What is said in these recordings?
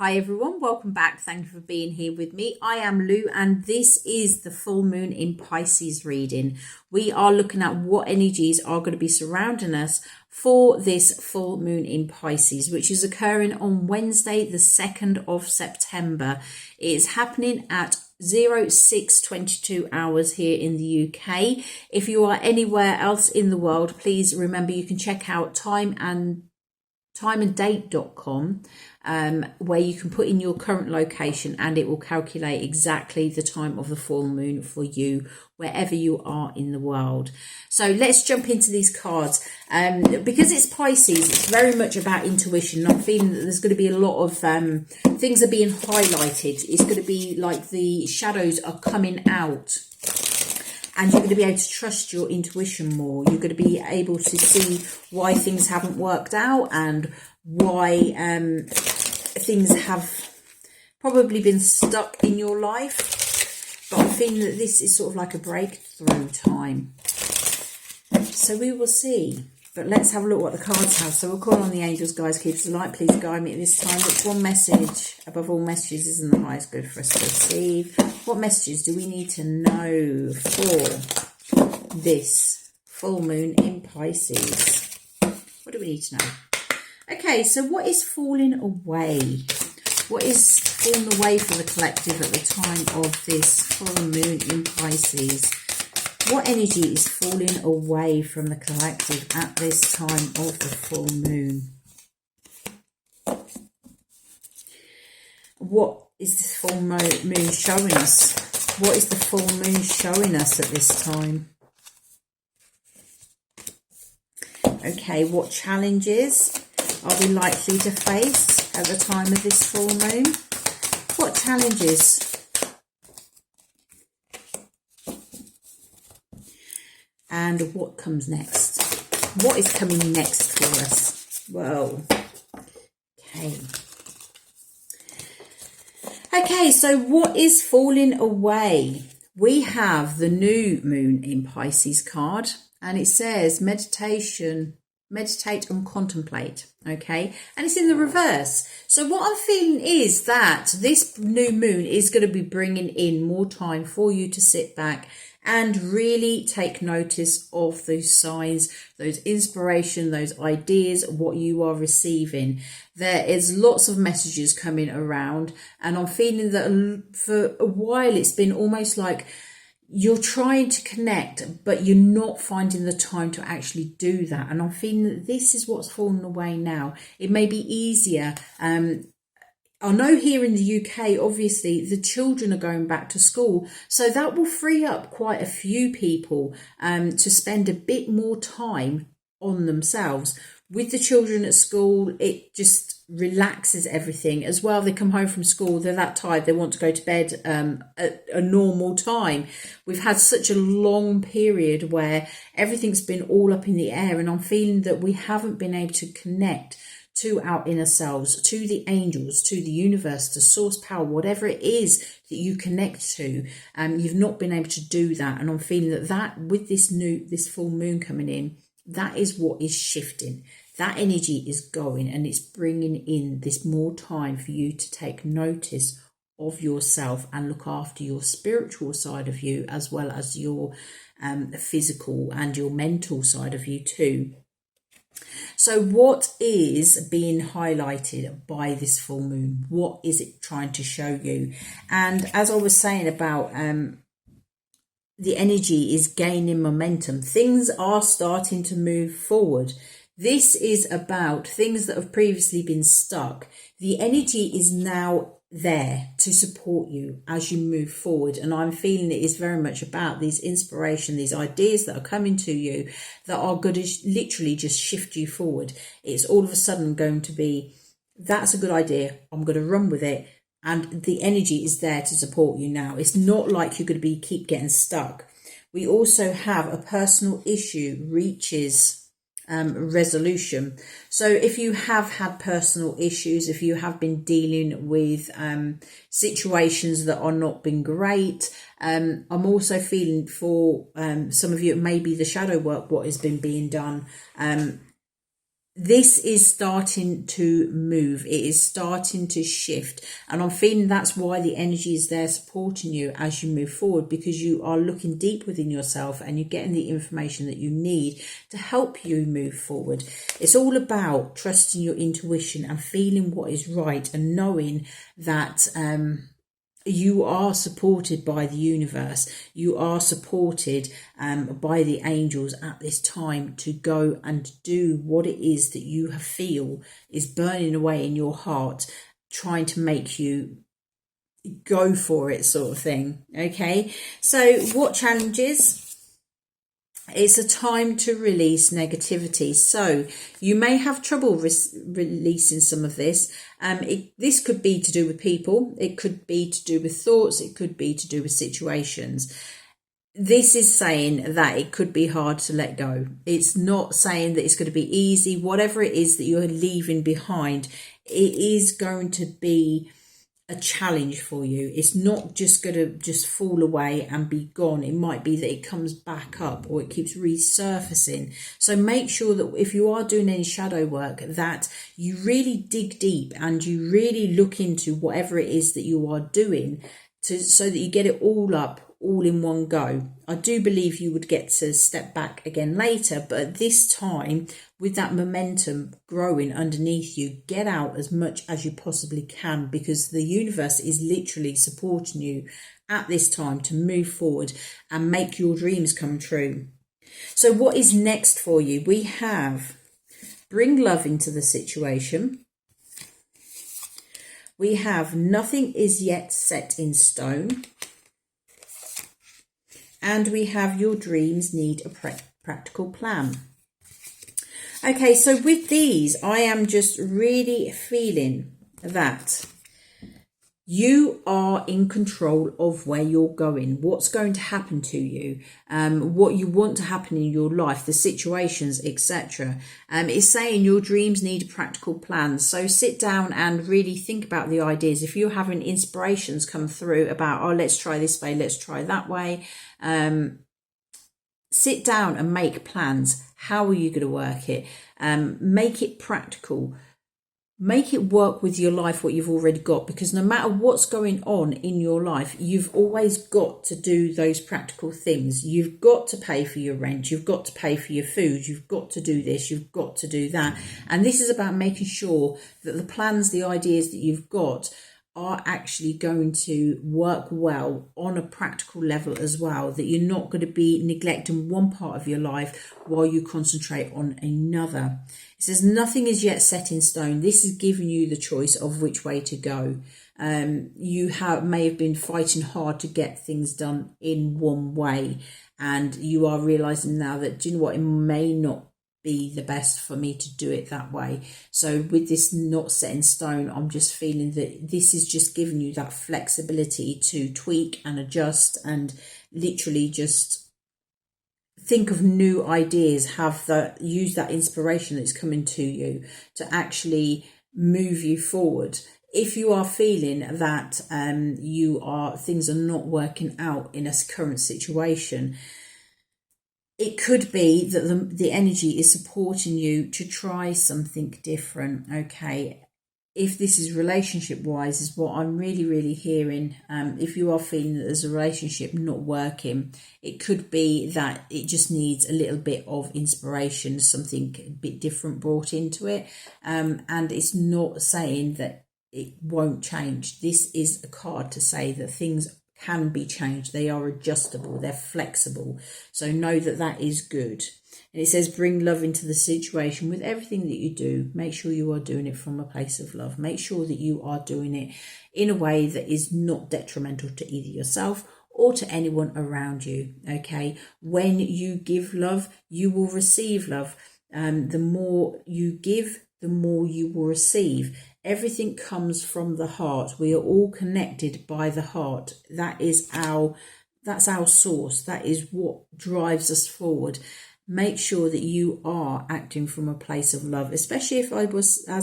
Hi everyone, welcome back. Thank you for being here with me. I am Lou and this is the full moon in Pisces reading. We are looking at what energies are going to be surrounding us for this full moon in Pisces, which is occurring on Wednesday, the 2nd of September. It is happening at 06:22 hours here in the UK. If you are anywhere else in the world, please remember you can check out timeanddate.com, where you can put in your current location and it will calculate exactly the time of the full moon for you wherever you are in the world. So let's jump into these cards. Because it's Pisces, it's very much about intuition. I'm feeling that there's going to be a lot of things are being highlighted. It's going to be like the shadows are coming out. And you're going to be able to trust your intuition more. You're going to be able to see why things haven't worked out and why things have probably been stuck in your life. But I'm feeling that this is sort of like a breakthrough time. So we will see. But let's have a look what the cards have. So we'll call on the angels, guys, keepers of light. Please guide me at this time. Which one message above all messages isn't the highest good for us to receive? What messages do we need to know for this full moon in Pisces? What do we need to know? Okay, so what is falling away? What is falling away for the collective at the time of this full moon in Pisces? What energy is falling away from the collective at this time of the full moon? What is this full moon showing us? What is the full moon showing us at this time? Okay, what challenges are we likely to face at the time of this full moon? What challenges? And what comes next? What is coming next for us? Whoa. Okay. Okay, so what is falling away? We have the new moon in Pisces card, and it says meditate and contemplate. Okay, and it's in the reverse. So what I'm feeling is that this new moon is going to be bringing in more time for you to sit back and really take notice of those signs, those inspiration, those ideas, what you are receiving. There is lots of messages coming around, and I'm feeling that for a while it's been almost like you're trying to connect, but you're not finding the time to actually do that. And I'm feeling that this is what's fallen away now. It may be easier. I know here in the UK, obviously, the children are going back to school. So that will free up quite a few people to spend a bit more time on themselves. With the children at school, it just relaxes everything. As well, they come home from school, they're that tired, they want to go to bed at a normal time. We've had such a long period where everything's been all up in the air, and I'm feeling that we haven't been able to connect to our inner selves, to the angels, to the universe, to source power, whatever it is that you connect to. You've not been able to do that. And I'm feeling that with this full moon coming in, that is what is shifting. That energy is going, and it's bringing in this more time for you to take notice of yourself and look after your spiritual side of you, as well as your physical and your mental side of you too. So what is being highlighted by this full moon? What is it trying to show you? And as I was saying about the energy is gaining momentum. Things are starting to move forward. This is about things that have previously been stuck. The energy is now there to support you as you move forward, and I'm feeling it is very much about these inspiration, these ideas that are coming to you that are going to literally just shift you forward. It's all of a sudden going to be, that's a good idea, I'm going to run with it, and the energy is there to support you now. It's not like you're going to keep getting stuck. We also have a personal issue reaches resolution. So if you have had personal issues, if you have been dealing with situations that are not been great, I'm also feeling for some of you, it may be the shadow work what has been being done this is starting to move. It is starting to shift. And I'm feeling that's why the energy is there supporting you as you move forward, because you are looking deep within yourself and you're getting the information that you need to help you move forward. It's all about trusting your intuition and feeling what is right and knowing that you are supported by the universe. You are supported by the angels at this time to go and do what it is that you feel is burning away in your heart, trying to make you go for it, sort of thing. Okay, so what challenges? It's a time to release negativity. So you may have trouble releasing some of this. This could be to do with people. It could be to do with thoughts. It could be to do with situations. This is saying that it could be hard to let go. It's not saying that it's going to be easy. Whatever it is that you're leaving behind, it is going to be a challenge for you. It's not just going to just fall away and be gone. It might be that it comes back up or it keeps resurfacing. So make sure that if you are doing any shadow work, that you really dig deep and you really look into whatever it is that you are doing so that you get it all up all in one go. I do believe you would get to step back again later, but at this time, with that momentum growing underneath you, get out as much as you possibly can, because the universe is literally supporting you at this time to move forward and make your dreams come true. So what is next for you? We have bring love into the situation. We have nothing is yet set in stone. And we have your dreams need a practical plan. Okay, so with these, I am just really feeling that you are in control of where you're going, what's going to happen to you, what you want to happen in your life, the situations, etc. It's saying your dreams need a practical plan. So sit down and really think about the ideas. If you're having inspirations come through about, oh, let's try this way, let's try that way, sit down and make plans. How are you going to work it? Make it practical. Make it work with your life, what you've already got, because no matter what's going on in your life, you've always got to do those practical things. You've got to pay for your rent. You've got to pay for your food. You've got to do this. You've got to do that. And this is about making sure that the plans, the ideas that you've got are actually going to work well on a practical level as well, that you're not going to be neglecting one part of your life while you concentrate on another. It says nothing is yet set in stone. This is giving you the choice of which way to go. You may have been fighting hard to get things done in one way, and you are realizing now that, do you know what, it may not be the best for me to do it that way. So with this not set in stone, I'm just feeling that this is just giving you that flexibility to tweak and adjust and literally just think of new ideas, use that inspiration that's coming to you to actually move you forward. If you are feeling that things are not working out in a current situation, it could be that the energy is supporting you to try something different. Okay, if this is relationship wise, is what I'm really, really hearing. If you are feeling that there's a relationship not working, it could be that it just needs a little bit of inspiration, something a bit different brought into it. And it's not saying that it won't change. This is a card to say that things can be changed. They are adjustable, they're flexible. So know that that is good. And it says bring love into the situation. With everything that you do, make sure you are doing it from a place of love. Make sure that you are doing it in a way that is not detrimental to either yourself or to anyone around you. Okay, when you give love, you will receive love. The more you give, the more you will receive. Everything comes from the heart. We are all connected by the heart. That's our source. That is what drives us forward. Make sure that you are acting from a place of love, especially as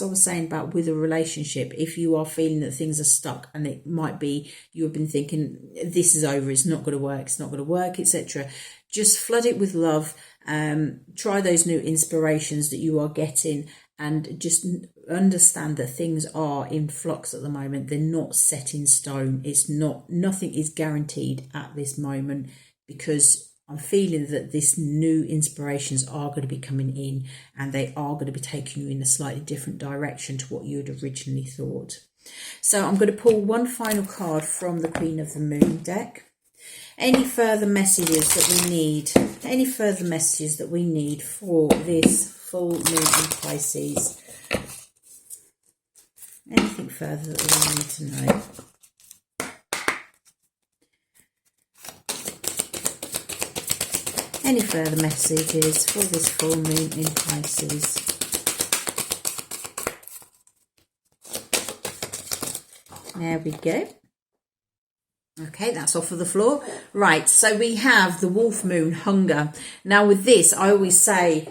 I was saying about with a relationship, if you are feeling that things are stuck and it might be you have been thinking this is over, it's not going to work, etc. Just flood it with love. Try those new inspirations that you are getting, and just understand that things are in flux at the moment. They're not set in stone. Nothing is guaranteed at this moment, because I'm feeling that this new inspirations are going to be coming in, and they are going to be taking you in a slightly different direction to what you had originally thought. So I'm going to pull one final card from the Queen of the Moon deck. Any further messages that we need? Any further messages that we need for this full moon in Pisces? Anything further that we need to know? Any further messages for this full moon in Pisces? There we go. Okay, that's off of the floor. Right, so we have the wolf moon, hunger. Now with this, I always say,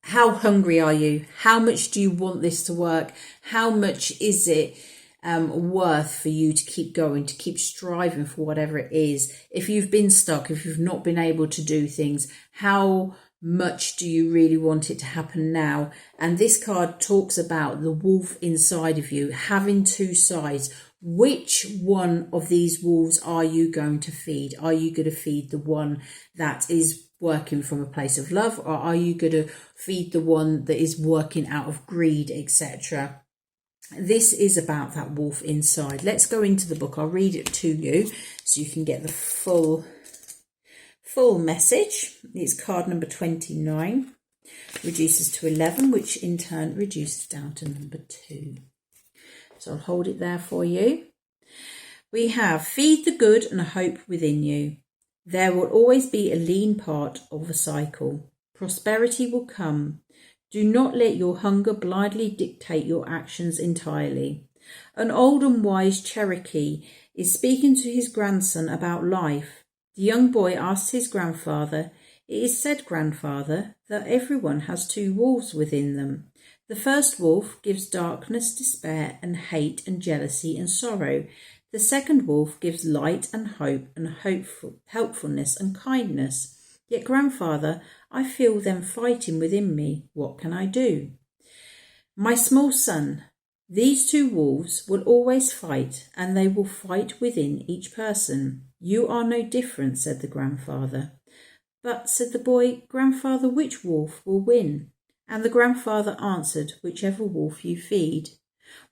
how hungry are you? How much do you want this to work? How much is it worth for you to keep going, to keep striving for whatever it is? If you've been stuck, if you've not been able to do things, how much do you really want it to happen now? And this card talks about the wolf inside of you having two sides. Which one of these wolves are you going to feed? Are you going to feed the one that is working from a place of love, or are you going to feed the one that is working out of greed, etc.? This is about that wolf inside. Let's go into the book. I'll read it to you so you can get the full message. It's card number 29, reduces to 11, which in turn reduces down to number 2. So I'll hold it there for you. We have: feed the good and hope within you. There will always be a lean part of a cycle. Prosperity will come. Do not let your hunger blindly dictate your actions entirely. An old and wise Cherokee is speaking to his grandson about life. The young boy asked his grandfather, "It is said, grandfather, that everyone has two wolves within them. The first wolf gives darkness, despair, and hate, and jealousy, and sorrow. The second wolf gives light and hope, and helpfulness and kindness. Yet, grandfather, I feel them fighting within me. What can I do?" "My small son, these two wolves will always fight, and they will fight within each person. You are no different," said the grandfather. "But," said the boy, "grandfather, which wolf will win?" And the grandfather answered, "Whichever wolf you feed."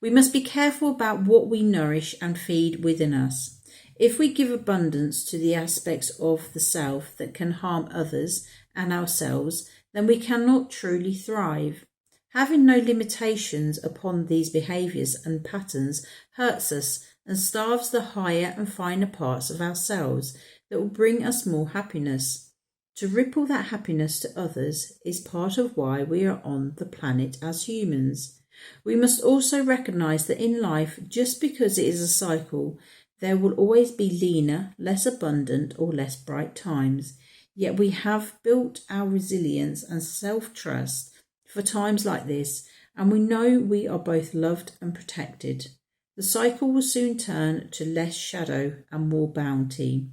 We must be careful about what we nourish and feed within us. If we give abundance to the aspects of the self that can harm others and ourselves, then we cannot truly thrive. Having no limitations upon these behaviours and patterns hurts us and starves the higher and finer parts of ourselves that will bring us more happiness. To ripple that happiness to others is part of why we are on the planet as humans. We must also recognise that in life, just because it is a cycle, there will always be leaner, less abundant, or less bright times. Yet we have built our resilience and self-trust for times like this, and we know we are both loved and protected. The cycle will soon turn to less shadow and more bounty.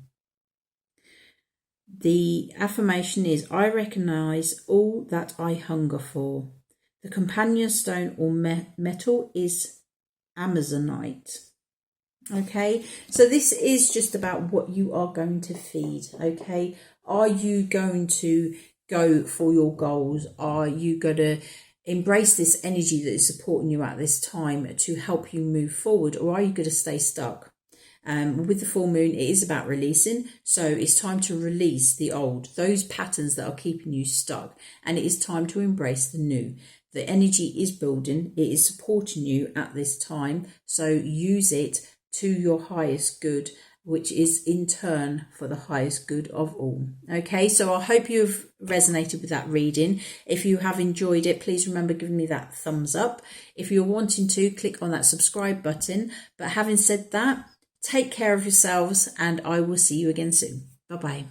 The affirmation is: I recognise all that I hunger for. The companion stone or metal is Amazonite. Okay, so this is just about what you are going to feed. Okay, are you going to go for your goals? Are you going to embrace this energy that is supporting you at this time to help you move forward, or are you going to stay stuck? With the full moon, it is about releasing. So it's time to release the old, those patterns that are keeping you stuck, and it is time to embrace the new. The energy is building, it is supporting you at this time. So use it to your highest good, which is in turn for the highest good of all. Okay, so I hope you've resonated with that reading. If you have enjoyed it, please remember giving me that thumbs up. If you're wanting to, click on that subscribe button. But having said that, take care of yourselves, and I will see you again soon. Bye-bye.